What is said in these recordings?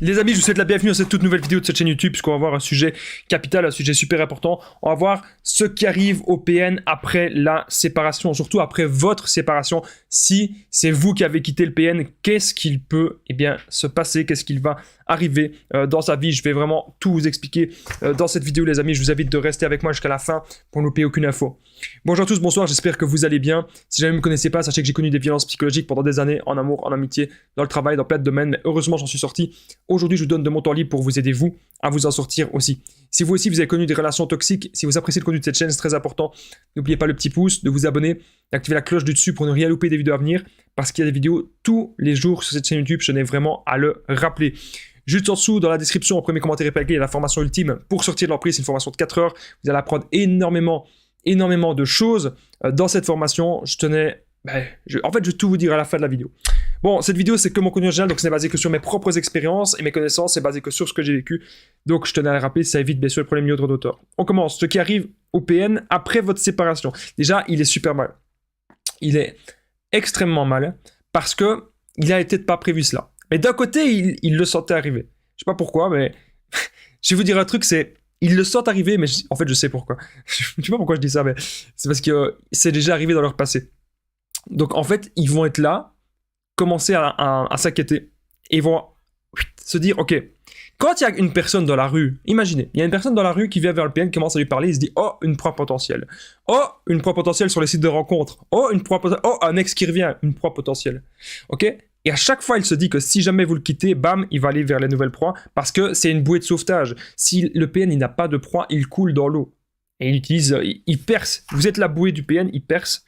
Les amis, je vous souhaite la bienvenue dans cette toute nouvelle vidéo de cette chaîne YouTube puisqu'on va voir un sujet capital, un sujet super important. On va voir ce qui arrive au PN après la séparation, surtout après votre séparation. Si c'est vous qui avez quitté le PN, qu'est-ce qu'il peut se passer, qu'est-ce qu'il va arriver dans sa vie. Je vais vraiment tout vous expliquer dans cette vidéo, les amis. Je vous invite de rester avec moi jusqu'à la fin pour ne louper aucune info. Bonjour à tous, bonsoir, j'espère que vous allez bien. Si jamais vous ne me connaissez pas, sachez que j'ai connu des violences psychologiques pendant des années, en amour, en amitié, dans le travail, dans plein de domaines, mais heureusement j'en suis sorti. Aujourd'hui, je vous donne de mon temps libre pour vous aider, vous, à vous en sortir aussi. Si vous aussi, vous avez connu des relations toxiques, si vous appréciez le contenu de cette chaîne, c'est très important. N'oubliez pas le petit pouce, de vous abonner, d'activer la cloche du dessus pour ne rien louper des vidéos à venir, parce qu'il y a des vidéos tous les jours sur cette chaîne YouTube, je tenais vraiment à le rappeler. Juste en dessous, dans la description, au premier commentaire épinglé, il y a la formation ultime pour sortir de l'emprise. C'est une formation de 4 heures. Vous allez apprendre énormément de choses dans cette formation. Je tenais... en fait, je vais tout vous dire à la fin de la vidéo. Bon, cette vidéo, c'est que mon contenu original, donc c'est basé que sur mes propres expériences et mes connaissances, c'est basé que sur ce que j'ai vécu. Donc, je tenais à le rappeler, ça évite bien sûr le problème lié au droit d'auteur. On commence. Ce qui arrive au PN après votre séparation. Déjà, il est super mal. Il est extrêmement mal parce que il a été pas prévu cela. Mais d'un côté, il le sentait arriver. Je sais pas pourquoi, mais je vais vous dire un truc, c'est... Ils le sentent arriver, mais en fait, je sais pourquoi. Je sais pas pourquoi je dis ça, mais c'est parce que c'est déjà arrivé dans leur passé. Donc, en fait, ils vont être là, commencer à s'inquiéter, et ils vont se dire, ok, quand il y a une personne dans la rue, imaginez, il y a une personne dans la rue qui vient vers le PN, commence à lui parler, il se dit, oh, une proie potentielle. Oh, une proie potentielle sur les sites de rencontres. Oh, un ex qui revient, une proie potentielle. Ok ? Et à chaque fois, il se dit que si jamais vous le quittez, bam, il va aller vers les nouvelles proies parce que c'est une bouée de sauvetage. Si le PN, il n'a pas de proie, il coule dans l'eau. Et il perce. Vous êtes la bouée du PN, il perce.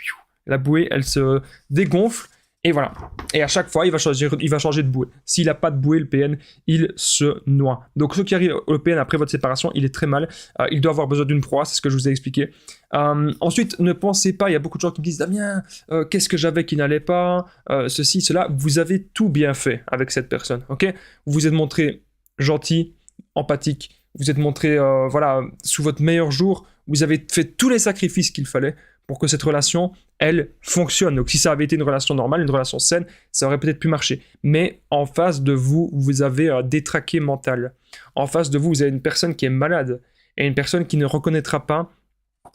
La bouée, elle se dégonfle. Et voilà. Et à chaque fois, il va changer de bouée. S'il n'a pas de bouée, le PN, il se noie. Donc, ce qui arrive au PN après votre séparation, il est très mal. Il doit avoir besoin d'une proie, c'est ce que je vous ai expliqué. Ensuite, ne pensez pas, il y a beaucoup de gens qui me disent « Damien, qu'est-ce que j'avais qui n'allait pas ceci, cela. » Vous avez tout bien fait avec cette personne, ok ? Vous vous êtes montré gentil, empathique. Vous êtes montré, sous votre meilleur jour. Vous avez fait tous les sacrifices qu'il fallait pour que cette relation, elle, fonctionne. Donc, si ça avait été une relation normale, une relation saine, ça aurait peut-être pu marcher. Mais en face de vous, vous avez un détraqué mental. En face de vous, vous avez une personne qui est malade et une personne qui ne reconnaîtra pas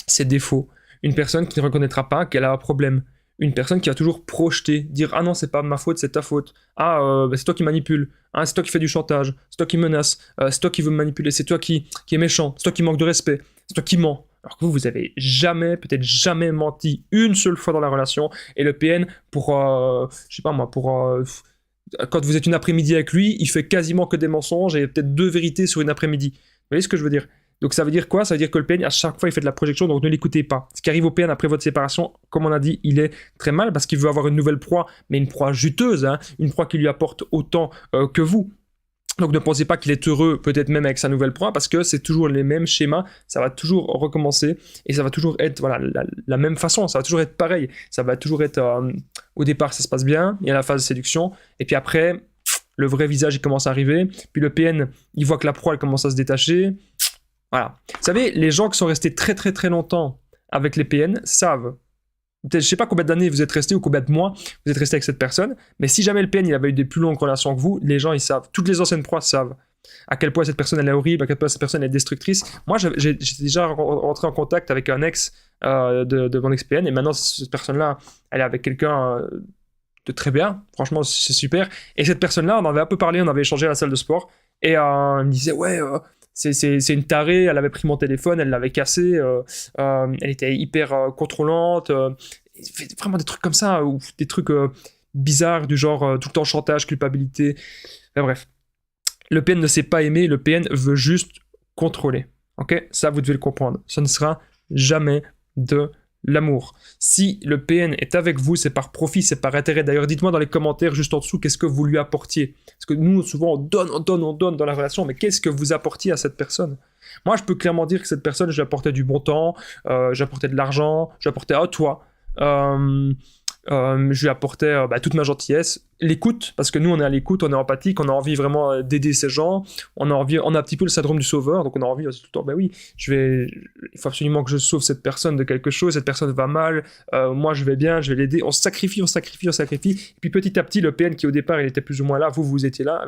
ses défauts. Une personne qui ne reconnaîtra pas qu'elle a un problème. Une personne qui va toujours projeter, dire « Ah non, c'est pas ma faute, c'est ta faute. Ah, c'est toi qui manipules. Ah, c'est toi qui fais du chantage. C'est toi qui menace. C'est toi qui veux me manipuler. C'est toi qui est méchant. C'est toi qui manque de respect. C'est toi qui ment. » Alors que vous avez peut-être jamais menti une seule fois dans la relation. Et le PN, quand vous êtes une après-midi avec lui, il fait quasiment que des mensonges et peut-être 2 vérités sur une après-midi. Vous voyez ce que je veux dire ? Donc ça veut dire quoi ? Ça veut dire que le PN, à chaque fois, il fait de la projection, donc ne l'écoutez pas. Ce qui arrive au PN après votre séparation, comme on a dit, il est très mal parce qu'il veut avoir une nouvelle proie, mais une proie juteuse, hein, une proie qui lui apporte autant que vous. Donc ne pensez pas qu'il est heureux, peut-être même avec sa nouvelle proie, parce que c'est toujours les mêmes schémas, ça va toujours recommencer, et ça va toujours être la même façon, ça va toujours être pareil. Ça va toujours être, au départ ça se passe bien, il y a la phase de séduction, et puis après, le vrai visage il commence à arriver, puis le PN, il voit que la proie elle commence à se détacher. Voilà. Vous savez, les gens qui sont restés très très très longtemps avec les PN savent. Je ne sais pas combien d'années vous êtes resté ou combien de mois vous êtes resté avec cette personne, mais si jamais le PN il avait eu des plus longues relations que vous, les gens ils savent, toutes les anciennes proies savent à quel point cette personne elle est horrible, à quel point cette personne est destructrice. Moi j'étais déjà rentré en contact avec un ex de mon ex-PN et maintenant cette personne-là elle est avec quelqu'un de très bien, franchement c'est super. Et cette personne-là on en avait un peu parlé, on avait échangé à la salle de sport et il me disait ouais... C'est une tarée, elle avait pris mon téléphone, elle l'avait cassé, elle était hyper contrôlante, vraiment des trucs comme ça, ou des trucs bizarres du genre tout le temps chantage, culpabilité, enfin, bref. Le PN ne sait pas aimer, le PN veut juste contrôler, ok ? Ça vous devez le comprendre, ce ne sera jamais de l'amour. Si le PN est avec vous, c'est par profit, c'est par intérêt. D'ailleurs, dites-moi dans les commentaires juste en dessous qu'est-ce que vous lui apportiez. Parce que nous, souvent, on donne dans la relation, mais qu'est-ce que vous apportiez à cette personne ? Moi, je peux clairement dire que cette personne, je lui apportais du bon temps, j'apportais de l'argent, j'apportais à toi. Je lui apportais toute ma gentillesse, l'écoute, parce que nous on est à l'écoute, on est empathique, on a envie vraiment d'aider ces gens, on a un petit peu le syndrome du sauveur, donc on a envie tout le temps, oui, il faut absolument que je sauve cette personne de quelque chose, cette personne va mal, moi je vais bien, je vais l'aider, on sacrifie, et puis petit à petit le PN qui au départ il était plus ou moins là, vous étiez là,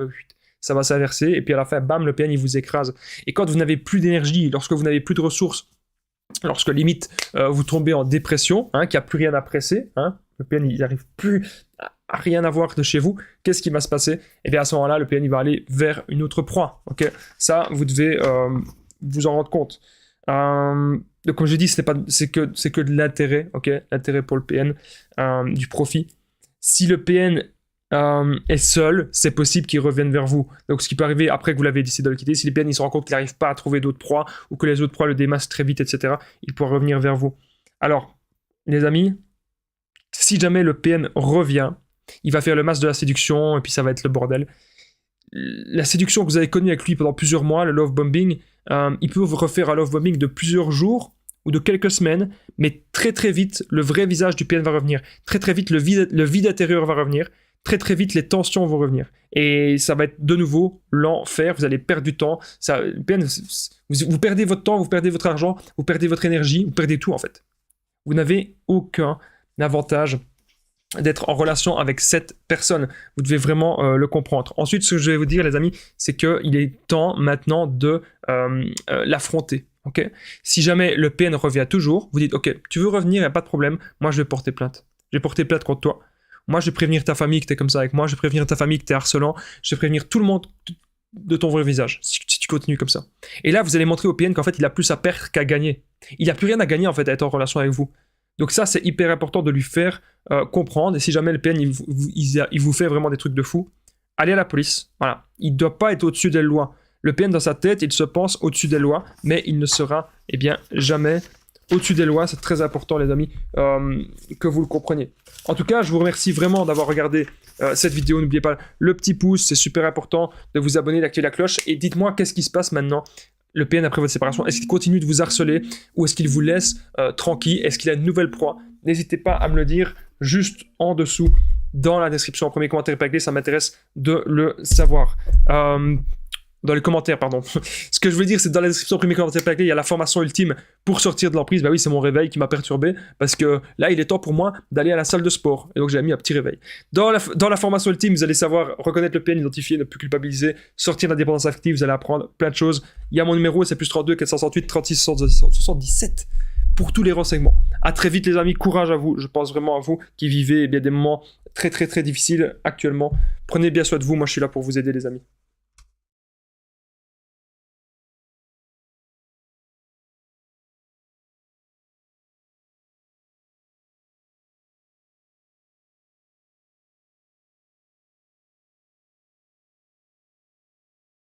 ça va s'inverser, et puis à la fin, bam, le PN, il vous écrase. Et quand vous n'avez plus d'énergie, lorsque vous n'avez plus de ressources, lorsque limite, vous tombez en dépression, hein, qu'il n'y a plus rien à presser, hein, le PN, il n'arrive plus à rien avoir de chez vous, qu'est-ce qui va se passer? Et bien à ce moment-là, le PN, il va aller vers une autre proie, ok? Ça, vous devez vous en rendre compte. Donc comme je dis, c'est que de l'intérêt, ok, l'intérêt pour le PN, du profit. Si le PN est seul, c'est possible qu'il revienne vers vous. Donc ce qui peut arriver après que vous l'avez décidé de le quitter, si le PN il se rend compte qu'il n'arrive pas à trouver d'autres proies ou que les autres proies le démassent très vite, etc., il pourra revenir vers vous. Alors, les amis, si jamais le PN revient, il va faire le masque de la séduction et puis ça va être le bordel. La séduction que vous avez connue avec lui pendant plusieurs mois, le love bombing, il peut vous refaire un love bombing de plusieurs jours ou de quelques semaines, mais très très vite, le vrai visage du PN va revenir. Très très vite, le vide intérieur va revenir. Très très vite, les tensions vont revenir. Et ça va être de nouveau l'enfer, vous allez perdre du temps. Ça, le PN, vous perdez votre temps, vous perdez votre argent, vous perdez votre énergie, vous perdez tout en fait. Vous n'avez aucun avantage d'être en relation avec cette personne. Vous devez vraiment le comprendre. Ensuite, ce que je vais vous dire, les amis, c'est qu'il est temps maintenant de l'affronter. Okay, si jamais le PN revient toujours, vous dites, ok, tu veux revenir, il n'y a pas de problème, moi je vais porter plainte. Je vais porter plainte contre toi. Moi, je vais prévenir ta famille que tu es comme ça avec moi, je vais prévenir ta famille que tu es harcelant, je vais prévenir tout le monde de ton vrai visage, si tu continues comme ça. Et là, vous allez montrer au PN qu'en fait, il a plus à perdre qu'à gagner. Il n'a plus rien à gagner, en fait, à être en relation avec vous. Donc ça, c'est hyper important de lui faire comprendre. Et si jamais le PN, il vous fait vraiment des trucs de fou, allez à la police. Voilà. Il ne doit pas être au-dessus des lois. Le PN, dans sa tête, il se pense au-dessus des lois, mais il ne sera, eh bien, jamais au-dessus des lois. C'est très important, les amis, que vous le compreniez. En tout cas, je vous remercie vraiment d'avoir regardé cette vidéo. N'oubliez pas le petit pouce, c'est super important de vous abonner, d'activer la cloche. Et dites-moi, qu'est-ce qui se passe maintenant, le PN, après votre séparation? Est-ce qu'il continue de vous harceler ou est-ce qu'il vous laisse tranquille? Est-ce qu'il a une nouvelle proie? N'hésitez pas à me le dire juste en dessous dans la description. En premier commentaire épinglé, ça m'intéresse de le savoir. Dans les commentaires, pardon. Ce que je veux dire, c'est dans la description, premier commentaire épinglé, il y a la formation ultime pour sortir de l'emprise. Bah oui, c'est mon réveil qui m'a perturbé parce que là, il est temps pour moi d'aller à la salle de sport. Et donc, j'ai mis un petit réveil. Dans la formation ultime, vous allez savoir reconnaître le PN, identifier, ne plus culpabiliser, sortir de la dépendance affective. Vous allez apprendre plein de choses. Il y a mon numéro, c'est plus 32 468 36 77 pour tous les renseignements. À très vite, les amis. Courage à vous. Je pense vraiment à vous qui vivez eh bien, des moments très, très, très difficiles actuellement. Prenez bien soin de vous. Moi, je suis là pour vous aider, les amis.